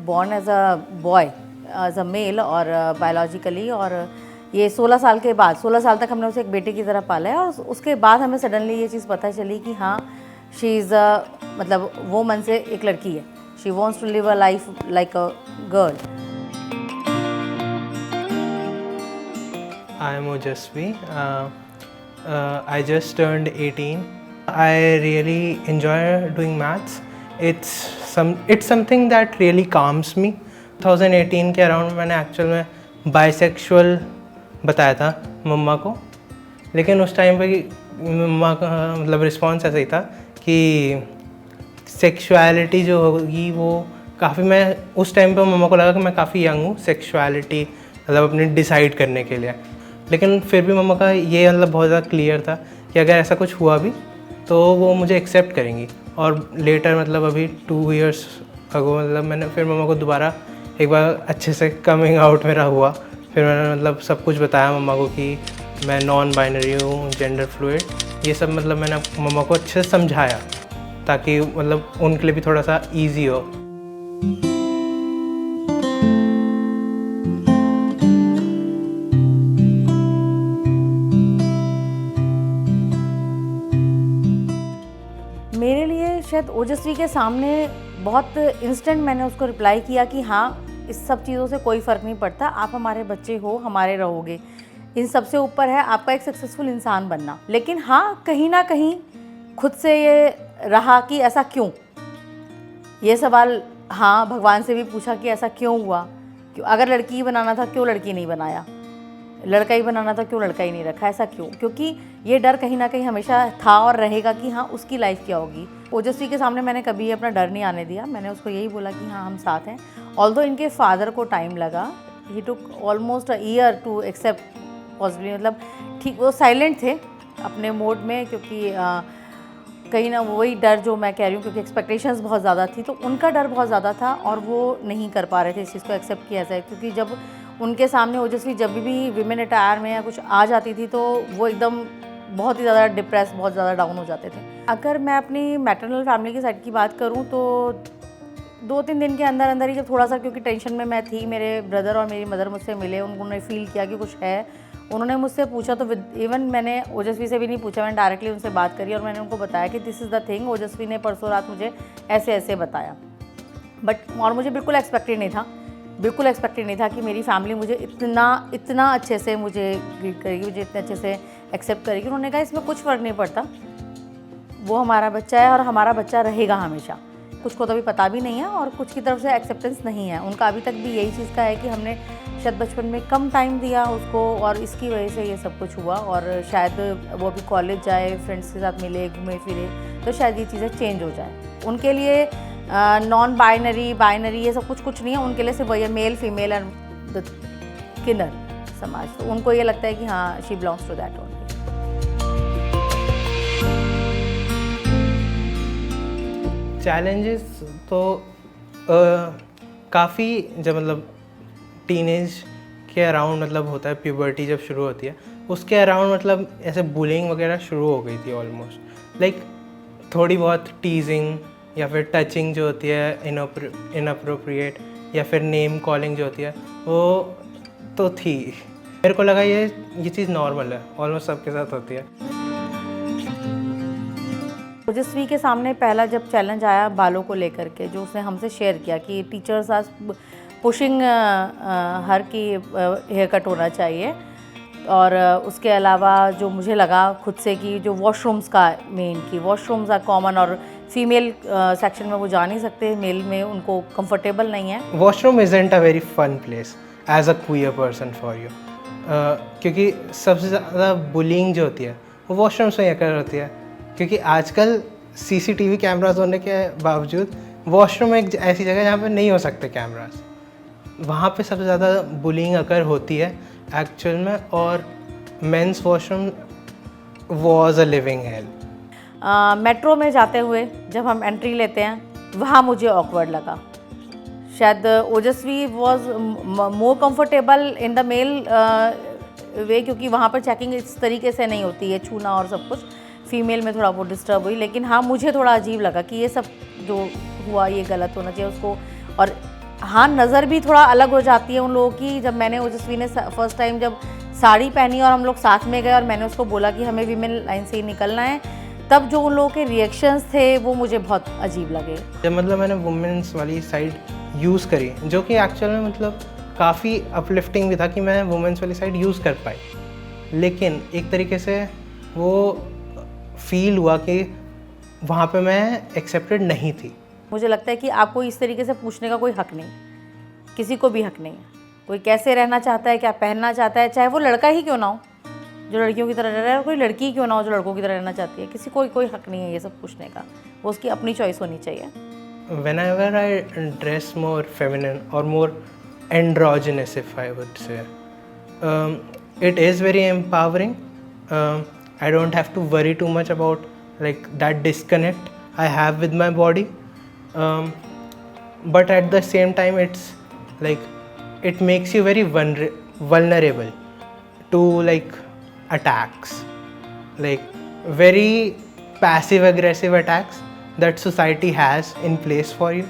Born as a boy, as a male और biologically, और ये 16 साल के बाद, 16 साल तक हमने उसे एक बेटे की तरह पाला है। और उसके बाद हमें सडनली ये चीज़ पता चली कि हाँ, शी इज़ मतलब वो मन से एक लड़की है, she wants to live a life like a girl. I am Ojasvi. I just turned 18. I really enjoy doing maths. It's something that really calms me. 2018 के अराउंड मैंने एक्चुअल में बाइसेक्सुअल बताया था मम्मा को, लेकिन उस टाइम पे मम्मा का मतलब रिस्पॉन्स ऐसा ही था कि सेक्सुअलिटी जो होगी वो काफ़ी, मैं उस टाइम पे मम्मा को लगा कि मैं काफ़ी यंग हूँ सेक्सुअलिटी मतलब अपनी डिसाइड करने के लिए। लेकिन फिर भी मम्मा का ये मतलब बहुत ज़्यादा क्लियर था कि अगर ऐसा कुछ हुआ भी तो वो मुझे एक्सेप्ट करेंगी। और लेटर मतलब अभी 2 इयर्स अगो मतलब मैंने फिर मम्मा को दोबारा एक बार अच्छे से कमिंग आउट मेरा हुआ। फिर मैंने मतलब सब कुछ बताया मम्मा को कि मैं नॉन बाइनरी हूँ, जेंडर फ्लूइड, ये सब मतलब मैंने मम्मा को अच्छे से समझाया ताकि मतलब उनके लिए भी थोड़ा सा ईजी हो। मेरे लिए शायद ओजस्वी के सामने बहुत इंस्टेंट मैंने उसको रिप्लाई किया कि हाँ, इस सब चीज़ों से कोई फ़र्क नहीं पड़ता, आप हमारे बच्चे हो, हमारे रहोगे, इन सबसे ऊपर है आपका एक सक्सेसफुल इंसान बनना। लेकिन हाँ, कहीं ना कहीं खुद से ये रहा कि ऐसा क्यों, ये सवाल हाँ भगवान से भी पूछा कि ऐसा क्यों हुआ, क्यों अगर लड़की ही बनाना था क्यों लड़की नहीं बनाया, लड़का ही बनाना था क्यों लड़का ही नहीं रखा, ऐसा क्यों? क्योंकि ये डर कहीं ना कहीं हमेशा था और रहेगा कि हाँ उसकी लाइफ क्या होगी। ओजस्वी के सामने मैंने कभी अपना डर नहीं आने दिया, मैंने उसको यही बोला कि हाँ हम साथ हैं। ऑल्दो इनके फादर को टाइम लगा, he took almost a year to accept possibly, मतलब ठीक वो साइलेंट थे अपने मोड में, क्योंकि कहीं ना वही डर जो मैं कह रही हूँ, क्योंकि एक्सपेक्टेशंस बहुत ज़्यादा थी तो उनका डर बहुत ज़्यादा था और वो नहीं कर पा रहे थे इस चीज़ को एक्सेप्ट किया जाए। क्योंकि जब उनके सामने ओजस्वी जब भी विमेन अटायर में या कुछ आ जाती थी तो वो एकदम बहुत ही ज़्यादा डिप्रेस, बहुत ज़्यादा डाउन हो जाते थे। अगर मैं अपनी मैटरनल फैमिली की साइड की बात करूँ तो 2-3 दिन के अंदर अंदर ही जब थोड़ा सा, क्योंकि टेंशन में मैं थी, मेरे ब्रदर और मेरी मदर मुझसे मिले, उन्होंने फील किया कि कुछ है, उन्होंने मुझसे पूछा तो इवन मैंने ओजस्वी से भी नहीं पूछा, मैंने डायरेक्टली उनसे बात करी और मैंने उनको बताया कि दिस इज़ द थिंग, ओजस्वी ने परसों रात मुझे ऐसे ऐसे बताया। बट और मुझे बिल्कुल एक्सपेक्टेड नहीं था, बिल्कुल एक्सपेक्टेड नहीं था कि मेरी फैमिली मुझे इतना अच्छे से मुझे ग्रीट करेगी, मुझे इतने अच्छे से एक्सेप्ट करेगी। उन्होंने कहा इसमें कुछ फ़र्क नहीं पड़ता, वो हमारा बच्चा है और हमारा बच्चा रहेगा हमेशा। कुछ को तो अभी पता भी नहीं है और कुछ की तरफ से एक्सेप्टेंस नहीं है, उनका अभी तक भी यही चीज़ का है कि हमने शायद बचपन में कम टाइम दिया उसको और इसकी वजह से ये सब कुछ हुआ। और शायद वो अभी कॉलेज जाए, फ्रेंड्स के साथ मिले, घूमे फिरे, तो शायद ये चीज़ें चेंज हो जाए। उनके लिए नॉन बाइनरी, बाइनरी ये सब कुछ नहीं है, उनके लिए सिर्फ वही मेल फीमेल एंड द किन्नर समाज, तो उनको ये लगता है कि हाँ she belongs to that only. Challenges तो काफ़ी जब मतलब टीनेज के अराउंड मतलब होता है, प्यूबर्टी जब शुरू होती है उसके अराउंड मतलब ऐसे बुलिंग वगैरह शुरू हो गई थी ऑलमोस्ट, लाइक थोड़ी बहुत टीजिंग या फिर टचिंग जो होती है इनअप्रोप्रिएट, या फिर नेम कॉलिंग जो होती है वो तो थी। मेरे को लगा ये चीज़ नॉर्मल है, ऑलमोस्ट सबके साथ होती है। ओजस्वी के सामने पहला जब चैलेंज आया बालों को लेकर के, जो उसने हमसे शेयर किया कि टीचर्स आर पुशिंग हर की हेयर कट होना चाहिए, और उसके अलावा जो मुझे लगा खुद से कि जो वॉशरूम्स का मेन की वॉशरूम्स आर कॉमन और फीमेल सेक्शन में वो जा नहीं सकते, मेल में उनको कंफर्टेबल नहीं है। Washroom isn't a very fun place as a queer person for you, क्योंकि सबसे ज़्यादा बुलिंग जो होती है वो वॉशरूम्स में कर होती है, क्योंकि आजकल CCTV कैमरास होने के बावजूद वॉशरूम एक ऐसी जगह जहाँ पे नहीं हो सकते कैमरास, वहाँ पे सबसे ज़्यादा बुलिंग अगर होती है एक्चुअल में। और men's washroom was a living hell. Metro में जाते हुए जब हम एंट्री लेते हैं वहाँ मुझे ऑकवर्ड लगा, शायद Ojaswi was more comfortable in the male way, क्योंकि वहाँ पर चेकिंग इस तरीके से नहीं होती है, छूना और सब कुछ, फीमेल में थोड़ा बहुत डिस्टर्ब हुई। लेकिन हाँ मुझे थोड़ा अजीब लगा कि ये सब जो हुआ ये गलत होना चाहिए, उसको और हाँ, नज़र भी थोड़ा अलग हो जाती है उन लोगों की। जब मैंने ओजस्वी ने फर्स्ट टाइम जब साड़ी पहनी और हम लोग साथ में गए और मैंने उसको बोला कि हमें वीमेन लाइन से ही निकलना है, तब जो उन लोगों के रिएक्शंस थे वो मुझे बहुत अजीब लगे। जब मतलब मैंने वुमेन्स वाली साइड यूज़ करी, जो कि एक्चुअल में मतलब काफ़ी अपलिफ्टिंग भी था कि मैं वुमेन्स वाली साइड यूज़ कर पाई, लेकिन एक तरीके से वो फील हुआ कि वहाँ पे मैं एक्सेप्टेड नहीं थी। मुझे लगता है कि आपको इस तरीके से पूछने का कोई हक नहीं, किसी को भी हक नहीं है। कोई कैसे रहना चाहता है, क्या पहनना चाहता है, चाहे वो लड़का ही क्यों ना हो जो लड़कियों की तरह रह रहा है, कोई लड़की ही क्यों ना हो जो लड़कों की तरह रहना चाहती है, किसी को कोई हक नहीं है ये सब पूछने का। वो उसकी अपनी चॉइस होनी चाहिए। Whenever I dress more feminine or more androgynous, if I would say, it is very empowering. I don't have to worry too much about like that disconnect I have with my body. But at the same time, it's like it makes you very vulnerable to like attacks, like very passive aggressive attacks that society has in place for you.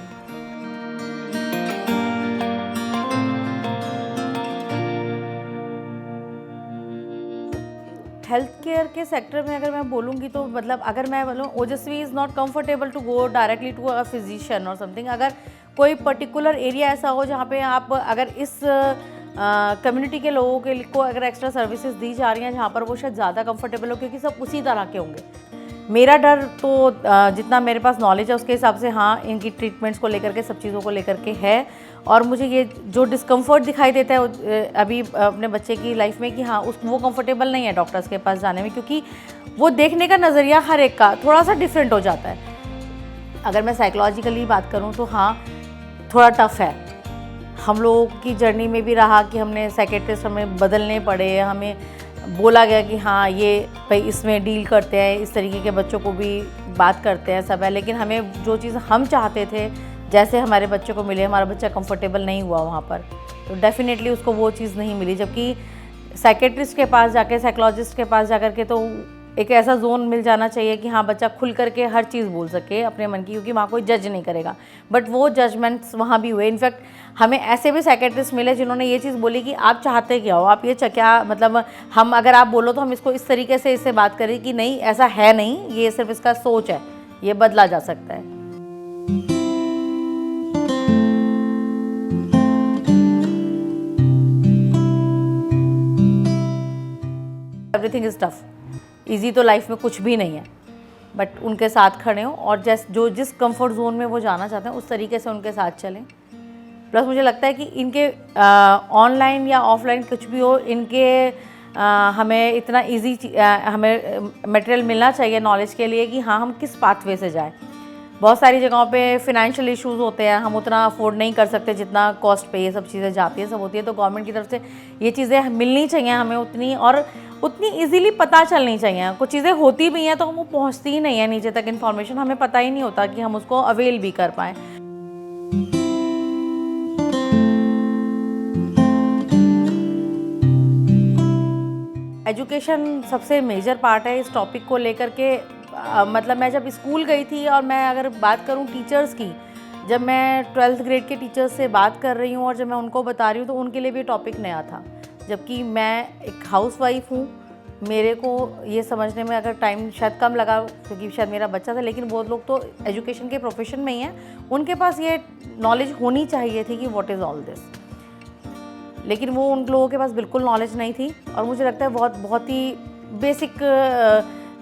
Health care के sector में अगर मैं बोलूँगी तो मतलब अगर मैं बोलूँ Ojasvi is not comfortable to go directly to a physician और समथिंग। अगर कोई पर्टिकुलर एरिया ऐसा हो जहाँ पे आप अगर इस कम्युनिटी के लोगों के को अगर एक्स्ट्रा सर्विसेज दी जा रही हैं जहाँ पर वो शायद ज़्यादा कंफर्टेबल हो, क्योंकि सब उसी तरह के होंगे। मेरा डर तो जितना मेरे पास नॉलेज है उसके हिसाब से हाँ, इनकी ट्रीटमेंट्स को लेकर के सब चीज़ों को लेकर के है। और मुझे ये जो डिस्कम्फर्ट दिखाई देता है अभी अपने बच्चे की लाइफ में कि हाँ वो कंफर्टेबल नहीं है डॉक्टर्स के पास जाने में, क्योंकि वो देखने का नज़रिया हर एक का थोड़ा सा डिफरेंट हो जाता है। अगर मैं साइकोलॉजिकली बात करूँ तो हाँ, थोड़ा टफ है। हम लोगों की जर्नी में भी रहा कि हमने साइकेट्रिस्ट हमें बदलने पड़े, हमें बोला गया कि हाँ ये भाई इसमें डील करते हैं, इस तरीके के बच्चों को भी बात करते हैं सब है, लेकिन हमें जो चीज़ हम चाहते थे जैसे हमारे बच्चे को मिले, हमारा बच्चा कंफर्टेबल नहीं हुआ वहाँ पर, तो डेफिनेटली उसको वो चीज़ नहीं मिली। जबकि साइकेट्रिस्ट के पास जाके, साइकोलॉजिस्ट के पास जाकर के तो एक ऐसा जोन मिल जाना चाहिए कि हाँ बच्चा खुल करके हर चीज़ बोल सके अपने मन की, क्योंकि वहाँ कोई जज नहीं करेगा। बट वो जजमेंट्स वहाँ भी हुए। इनफैक्ट हमें ऐसे भी साइकेट्रिस्ट मिले जिन्होंने ये चीज़ बोली कि आप चाहते क्या हो, आप ये क्या मतलब हम अगर आप बोलो तो हम इसको इस तरीके से इससे बात करें कि नहीं ऐसा है नहीं, ये सिर्फ इसका सोच है, ये बदला जा सकता है। एवरीथिंग इज़ टफ, ईजी तो लाइफ में कुछ भी नहीं है, बट उनके साथ खड़े हों और जिस कंफर्ट जोन में वो जाना चाहते हैं उस तरीके से उनके साथ चलें। प्लस मुझे लगता है कि इनके ऑनलाइन या ऑफलाइन कुछ भी हो, इनके हमें इतना इजी हमें मटेरियल मिलना चाहिए नॉलेज के लिए कि हाँ हम किस पाथवे से जाएं। बहुत सारी जगहों पे फिनेंशियल इश्यूज़ होते हैं, हम उतना अफोर्ड नहीं कर सकते जितना कॉस्ट पे ये सब चीज़ें जाती है सब होती है, तो गवर्नमेंट की तरफ से ये चीज़ें मिलनी चाहिए हमें उतनी, और उतनी इजीली पता चलनी चाहिए। कुछ चीज़ें होती भी हैं तो वो पहुंचती ही नहीं है नीचे तक, इन्फॉर्मेशन हमें पता ही नहीं होता कि हम उसको अवेल भी कर पाएँ। एजुकेशन सबसे मेजर पार्ट है इस टॉपिक को लेकर के। मतलब मैं जब स्कूल गई थी और मैं अगर बात करूं टीचर्स की, जब मैं 12th ग्रेड के टीचर्स से बात कर रही हूं और जब मैं उनको बता रही हूं तो उनके लिए भी टॉपिक नया था। जबकि मैं एक हाउसवाइफ हूँ, मेरे को ये समझने में अगर टाइम शायद कम लगा क्योंकि शायद मेरा बच्चा था, लेकिन बहुत लोग तो एजुकेशन के प्रोफेशन में ही हैं, उनके पास ये नॉलेज होनी चाहिए थी कि व्हाट इज़ ऑल दिस, लेकिन वो उन लोगों के पास बिल्कुल नॉलेज नहीं थी। और मुझे लगता है बहुत ही बेसिक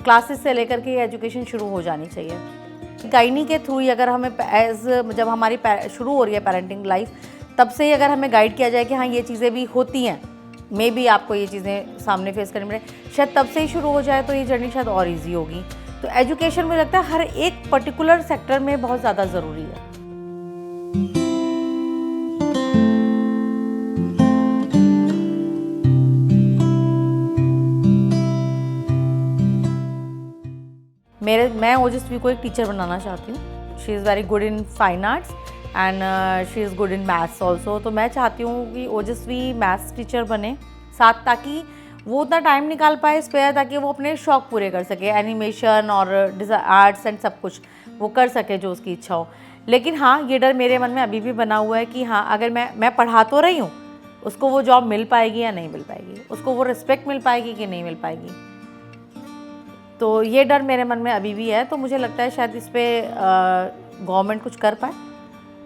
क्लासेस से लेकर के एजुकेशन शुरू हो जानी चाहिए। गाइनी के थ्रू ही अगर हमें जब हमारी शुरू हो रही है पेरेंटिंग लाइफ, तब से ही अगर हमें गाइड किया जाए कि हाँ ये चीज़ें भी होती हैं, मे बी आपको ये चीज़ें सामने फेस करनी पड़े, शायद तब से ही शुरू हो जाए तो ये जर्नी शायद और ईजी होगी। तो एजुकेशन मुझे लगता है हर एक पर्टिकुलर सेक्टर में बहुत ज़्यादा ज़रूरी है। मैं ओजस्वी को एक टीचर बनाना चाहती हूँ। She is very good in fine arts and she is good in maths also. तो मैं चाहती हूँ कि ओजस्वी मैथ्स टीचर बने साथ, ताकि वो उतना टाइम निकाल पाए इस पर, ताकि वो अपने शौक़ पूरे कर सके, एनिमेशन और आर्ट्स एंड सब कुछ वो कर सके जो उसकी इच्छा हो। लेकिन हाँ, ये डर मेरे मन में अभी भी बना हुआ है कि हाँ, अगर मैं पढ़ा तो रही हूँ, उसको वो जॉब मिल पाएगी या नहीं मिल पाएगी, उसको वो रिस्पेक्ट मिल पाएगी कि नहीं मिल पाएगी। तो ये डर मेरे मन में अभी भी है। तो मुझे लगता है शायद इस पर गवर्नमेंट कुछ कर पाए,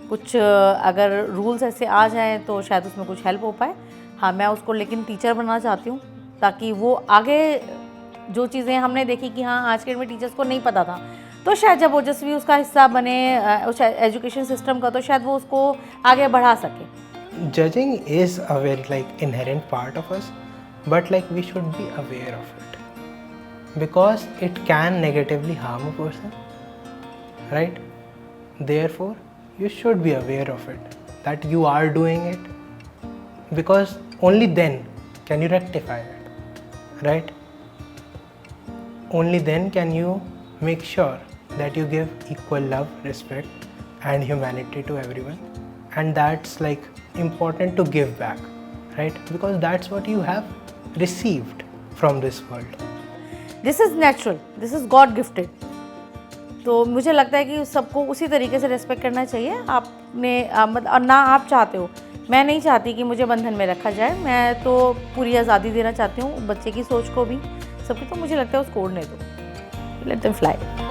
कुछ अगर रूल्स ऐसे आ जाएं तो शायद उसमें कुछ हेल्प हो पाए। हाँ, मैं उसको लेकिन टीचर बनना चाहती हूँ, ताकि वो आगे जो चीज़ें हमने देखी कि हाँ आज के डेट में टीचर्स को नहीं पता था, तो शायद जब ओजस्वी उसका हिस्सा बने उस एजुकेशन सिस्टम का, तो शायद वो उसको आगे बढ़ा सके। Judging is a very like inherent part of us, but like we should be aware of it because it can negatively harm a person, right? Therefore, you should be aware of it, that you are doing it, because only then can you rectify it, right? Only then can you make sure that you give equal love, respect and humanity to everyone, and that's like important to give back, right? Because that's what you have received from this world. This is natural, this is God gifted. तो मुझे लगता है कि सबको उसी तरीके से respect करना चाहिए। आपने मतलब, और ना आप चाहते हो, मैं नहीं चाहती कि मुझे बंधन में रखा जाए। मैं तो पूरी आज़ादी देना चाहती हूँ बच्चे की सोच को भी, सबकी। तो मुझे लगता है उसको उड़ने दो, लेट देम फ्लाई।